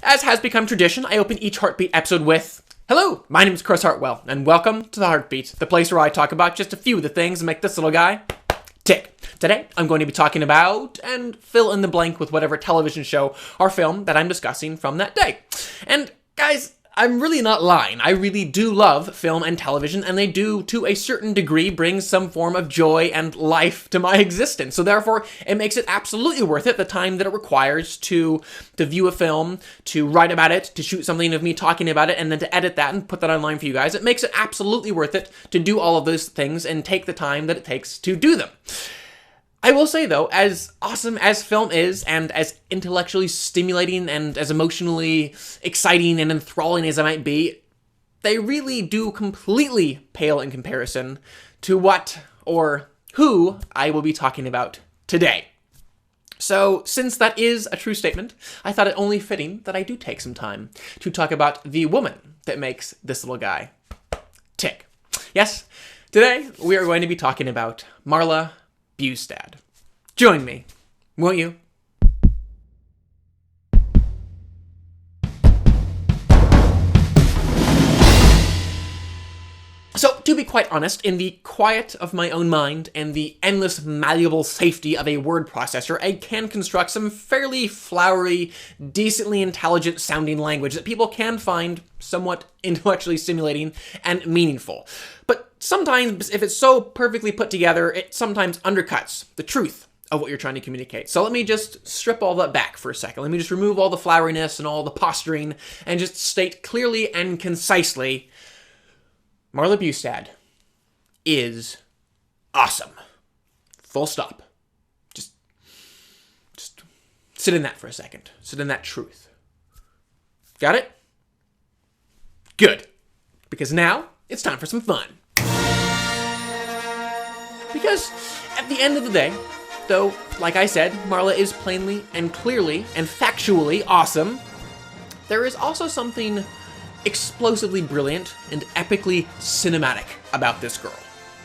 As has become tradition, I open each Heartbeat episode with, hello, my name is Chris Hartwell, and welcome to the Heartbeat, the place where I talk about just a few of the things that make this little guy tick. Today, I'm going to be talking about, and fill in the blank with whatever television show or film that I'm discussing from that day. And guys, I'm really not lying. I really do love film and television, and they do, to a certain degree, bring some form of joy and life to my existence. So therefore, it makes it absolutely worth it, the time that it requires to view a film, to write about it, to shoot something of me talking about it, and then to edit that and put that online for you guys. It makes it absolutely worth it to do all of those things and take the time that it takes to do them. I will say, though, as awesome as film is, and as intellectually stimulating and as emotionally exciting and enthralling as it might be, they really do completely pale in comparison to what, or who, I will be talking about today. So, since that is a true statement, I thought it only fitting that I do take some time to talk about the woman that makes this little guy tick. Yes, today we are going to be talking about Marla Bustad. Join me, won't you? So, to be quite honest, in the quiet of my own mind and the endless malleable safety of a word processor, I can construct some fairly flowery, decently intelligent sounding language that people can find somewhat intellectually stimulating and meaningful. But sometimes, if it's so perfectly put together, it sometimes undercuts the truth of what you're trying to communicate. So let me just strip all that back for a second. Let me just remove all the floweriness and all the posturing and just state clearly and concisely, Marla Bustad is awesome. Full stop. Just sit in that for a second. Sit in that truth. Got it? Good. Because now it's time for some fun. Because at the end of the day, though, like I said, Marla is plainly and clearly and factually awesome, there is also something explosively brilliant and epically cinematic about this girl.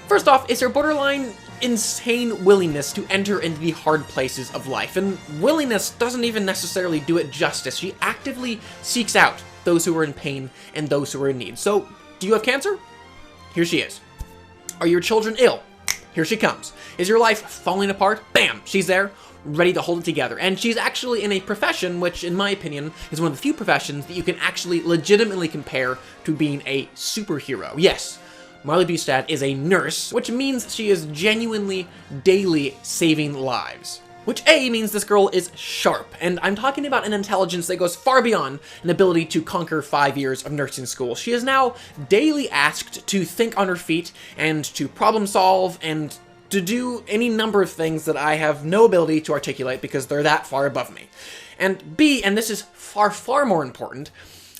First off, is her borderline insane willingness to enter into the hard places of life, and willingness doesn't even necessarily do it justice. She actively seeks out those who are in pain and those who are in need. So, do you have cancer? Here she is. Are your children ill? Here she comes. Is your life falling apart? Bam! She's there, ready to hold it together. And she's actually in a profession which, in my opinion, is one of the few professions that you can actually legitimately compare to being a superhero. Yes, Marla Bustad is a nurse, which means she is genuinely daily saving lives. Which A, means this girl is sharp, and I'm talking about an intelligence that goes far beyond an ability to conquer 5 years of nursing school. She is now daily asked to think on her feet, and to problem solve, and to do any number of things that I have no ability to articulate because they're that far above me. And B, and this is far, far more important,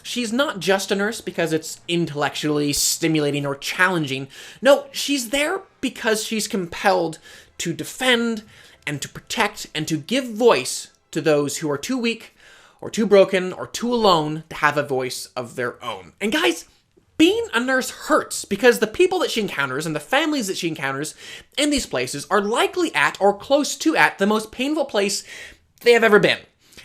she's not just a nurse because it's intellectually stimulating or challenging. No, she's there because she's compelled to defend and to protect and to give voice to those who are too weak or too broken or too alone to have a voice of their own. And guys, being a nurse hurts because the people that she encounters and the families that she encounters in these places are likely at or close to at the most painful place they have ever been.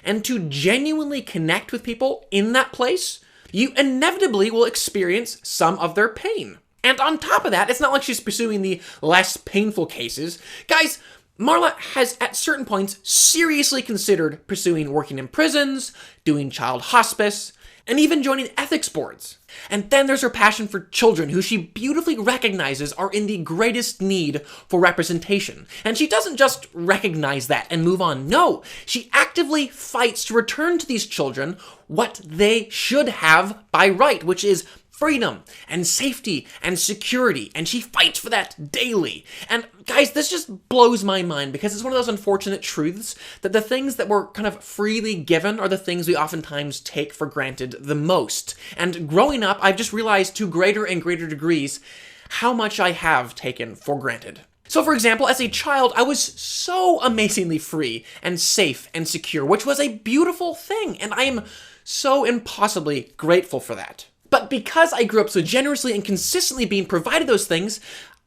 And to genuinely connect with people in that place, you inevitably will experience some of their pain. And on top of that, it's not like she's pursuing the less painful cases. Guys, Marla has at certain points seriously considered pursuing working in prisons, doing child hospice, and even joining ethics boards. And then there's her passion for children, who she beautifully recognizes are in the greatest need for representation. And she doesn't just recognize that and move on. No, she actively fights to return to these children what they should have by right, which is freedom and safety and security, and she fights for that daily. And guys, this just blows my mind because it's one of those unfortunate truths that the things that we're kind of freely given are the things we oftentimes take for granted the most. And growing up, I've just realized to greater and greater degrees how much I have taken for granted. So for example, as a child, I was so amazingly free and safe and secure, which was a beautiful thing, and I am so impossibly grateful for that. But because I grew up so generously and consistently being provided those things,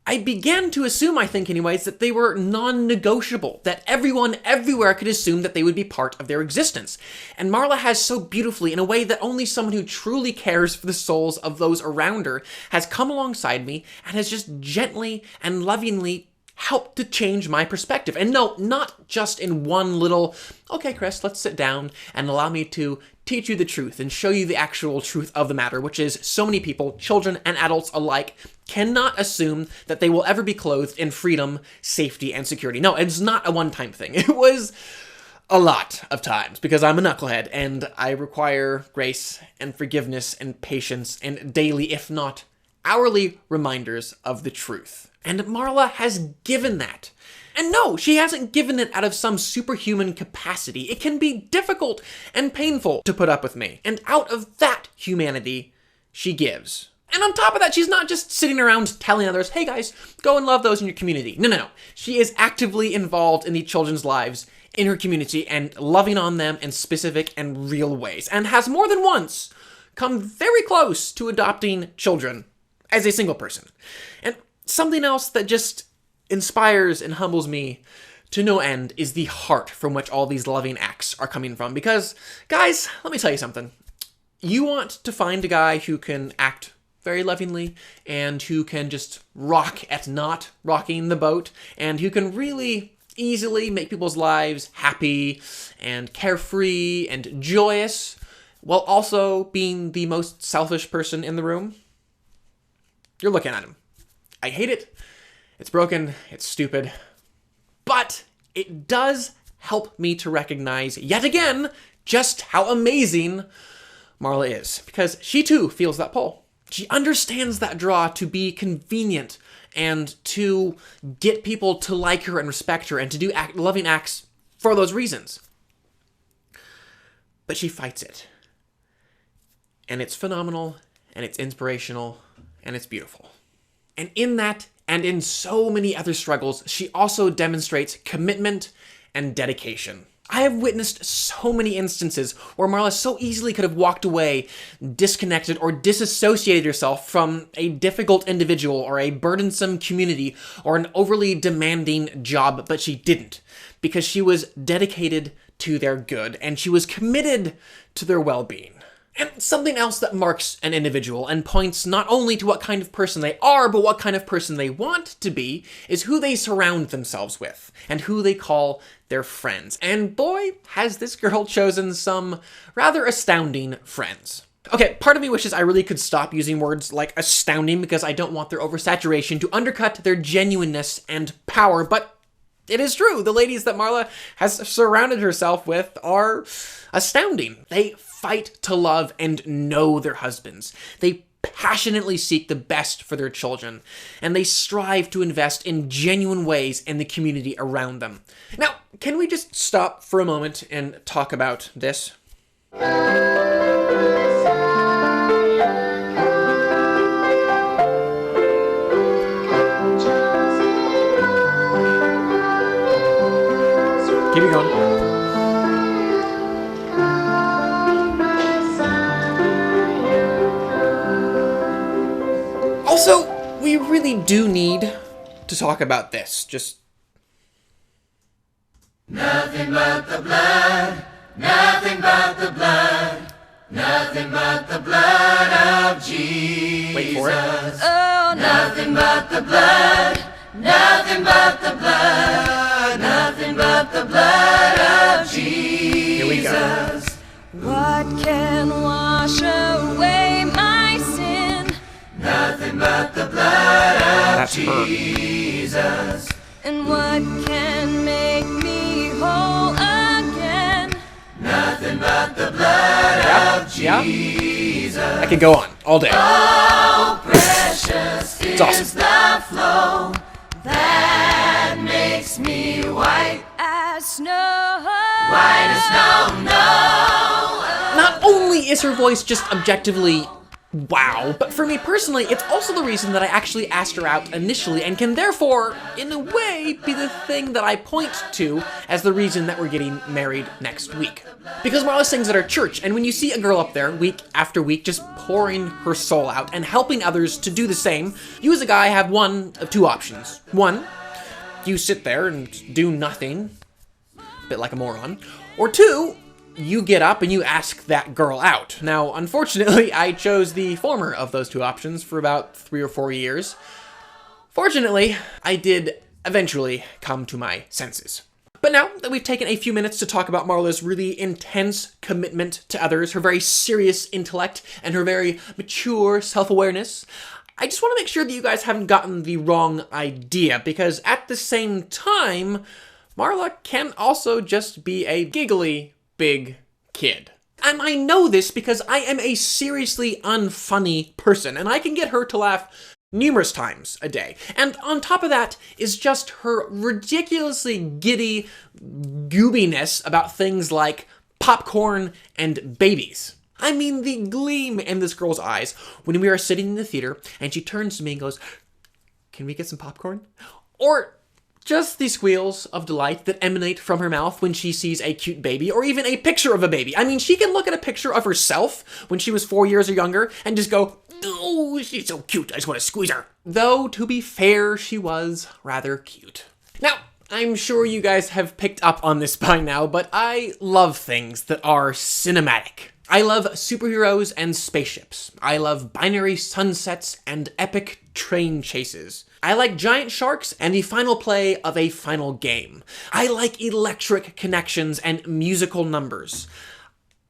I began to assume, I think anyways, that they were non-negotiable, that everyone everywhere could assume that they would be part of their existence. And Marla has so beautifully, in a way that only someone who truly cares for the souls of those around her, has come alongside me and has just gently and lovingly helped to change my perspective. And no, not just in one little, okay, Chris, let's sit down and allow me to teach you the truth and show you the actual truth of the matter, which is so many people, children and adults alike, cannot assume that they will ever be clothed in freedom, safety, and security. No, it's not a one-time thing. It was a lot of times, because I'm a knucklehead and I require grace and forgiveness and patience and daily, if not hourly, reminders of the truth. And Marla has given that. And no, she hasn't given it out of some superhuman capacity. It can be difficult and painful to put up with me. And out of that humanity, she gives. And on top of that, she's not just sitting around telling others, hey guys, go and love those in your community. No. She is actively involved in the children's lives in her community and loving on them in specific and real ways. And has more than once come very close to adopting children as a single person. And something else that just inspires and humbles me to no end is the heart from which all these loving acts are coming from. Because, guys, let me tell you something. You want to find a guy who can act very lovingly and who can just rock at not rocking the boat and who can really easily make people's lives happy and carefree and joyous while also being the most selfish person in the room. You're looking at him. I hate it. It's broken. It's stupid. But it does help me to recognize, yet again, just how amazing Marla is. Because she too feels that pull. She understands that draw to be convenient and to get people to like her and respect her and to do loving acts for those reasons. But she fights it. And it's phenomenal, and it's inspirational, and it's beautiful. And in that, and in so many other struggles, she also demonstrates commitment and dedication. I have witnessed so many instances where Marla so easily could have walked away, disconnected, or disassociated herself from a difficult individual or a burdensome community or an overly demanding job, but she didn't, because she was dedicated to their good and she was committed to their well-being. And something else that marks an individual and points not only to what kind of person they are, but what kind of person they want to be, is who they surround themselves with and who they call their friends. And boy, has this girl chosen some rather astounding friends. Okay, part of me wishes I really could stop using words like astounding because I don't want their oversaturation to undercut their genuineness and power, but it is true. The ladies that Marla has surrounded herself with are astounding. They fight to love and know their husbands. They passionately seek the best for their children, and they strive to invest in genuine ways in the community around them. Now, can we just stop for a moment and talk about this? Keep it going. Also, we really do need to talk about this. Just nothing but the blood, nothing but the blood, nothing but the blood of Jesus. Wait for it. Oh, nothing but the blood, nothing but the blood, nothing but the blood of Jesus. Here we go. What can wash away my sin? Nothing but the blood of That's Jesus. And what can make me whole again? Nothing but the blood of Jesus. I could go on all day. Oh, precious is awesome. the flow that makes me white As snow. as snow. No. Not only is her voice just objectively Wow. But for me personally, it's also the reason that I actually asked her out initially and can therefore, in a way, be the thing that I point to as the reason that we're getting married next week. Because Marla sings at our church, and when you see a girl up there week after week just pouring her soul out and helping others to do the same, you as a guy have one of two options. One, you sit there and do nothing, a bit like a moron. Or two, you get up and you ask that girl out. Now, unfortunately, I chose the former of those two options for about 3 or 4 years. Fortunately, I did eventually come to my senses. But now that we've taken a few minutes to talk about Marla's really intense commitment to others, her very serious intellect, and her very mature self-awareness, I just want to make sure that you guys haven't gotten the wrong idea, because at the same time, Marla can also just be a giggly big kid. And I know this because I am a seriously unfunny person, and I can get her to laugh numerous times a day. And on top of that is just her ridiculously giddy goobiness about things like popcorn and babies. I mean, the gleam in this girl's eyes when we are sitting in the theater and she turns to me and goes, "Can we get some popcorn?" Or just the squeals of delight that emanate from her mouth when she sees a cute baby, or even a picture of a baby. I mean, she can look at a picture of herself when she was 4 years or younger and just go, "Oh, she's so cute, I just want to squeeze her." Though, to be fair, she was rather cute. Now, I'm sure you guys have picked up on this by now, but I love things that are cinematic. I love superheroes and spaceships. I love binary sunsets and epic train chases. I like giant sharks and the final play of a final game. I like electric connections and musical numbers.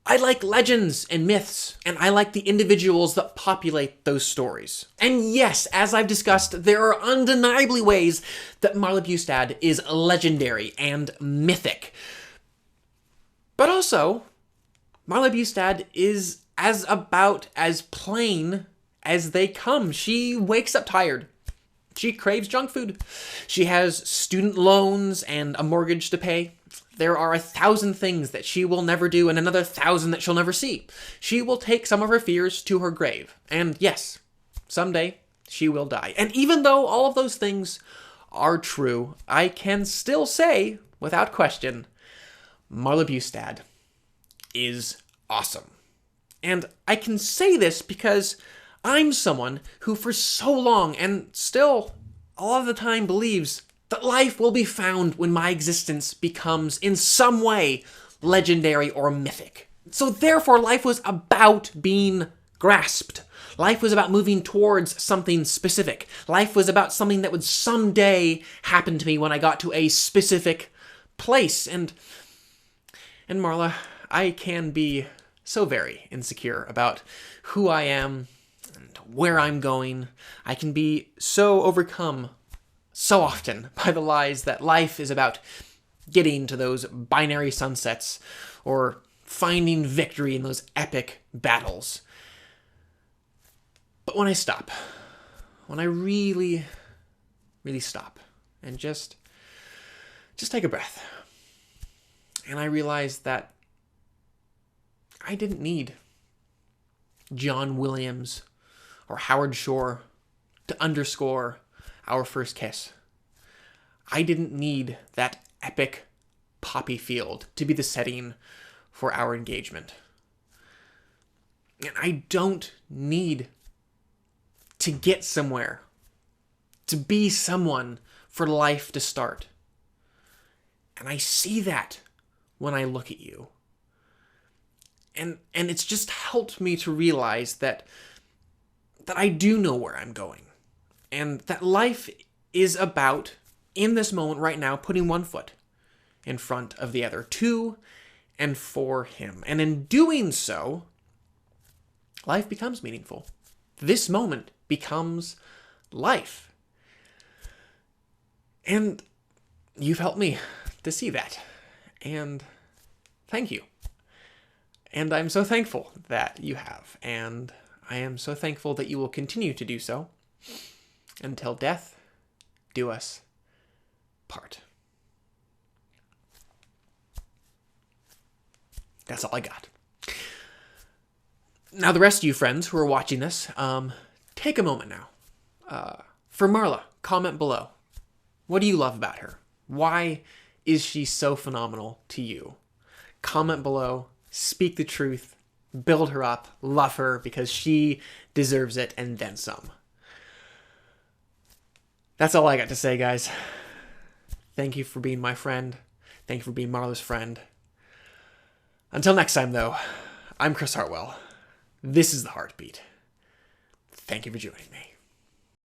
I like legends and myths, and I like the individuals that populate those stories. And yes, as I've discussed, there are undeniably ways that Marla Bustad is legendary and mythic. But also, Marla Bustad is about as plain as they come. She wakes up tired. She craves junk food. She has student loans and a mortgage to pay. There are 1,000 things that she will never do and another 1,000 that she'll never see. She will take some of her fears to her grave. And yes, someday she will die. And even though all of those things are true, I can still say, without question, Marla Bustad is awesome. And I can say this because I'm someone who for so long, and still all of the time, believes that life will be found when my existence becomes in some way legendary or mythic. So therefore, life was about being grasped. Life was about moving towards something specific. Life was about something that would someday happen to me when I got to a specific place. And Marla, I can be so very insecure about who I am and where I'm going. I can be so overcome so often by the lies that life is about getting to those binary sunsets or finding victory in those epic battles. But when I stop, when I really, really stop and just take a breath, and I realize that I didn't need John Williams or Howard Shore to underscore our first kiss. I didn't need that epic poppy field to be the setting for our engagement. And I don't need to get somewhere, to be someone for life to start. And I see that when I look at you. And it's just helped me to realize that I do know where I'm going. And that life is about, in this moment right now, putting one foot in front of the other, to and for him. And in doing so, life becomes meaningful. This moment becomes life. And you've helped me to see that. And thank you. And I'm so thankful that you have. And I am so thankful that you will continue to do so until death do us part. That's all I got. Now, the rest of you friends who are watching this, take a moment now. For Marla, comment below. What do you love about her? Why is she so phenomenal to you? Comment below, speak the truth, build her up, love her because she deserves it and then some. That's all I got to say, guys. Thank you for being my friend. Thank you for being Marla's friend. Until next time, though, I'm Chris Hartwell. This is The Heartbeat. Thank you for joining me.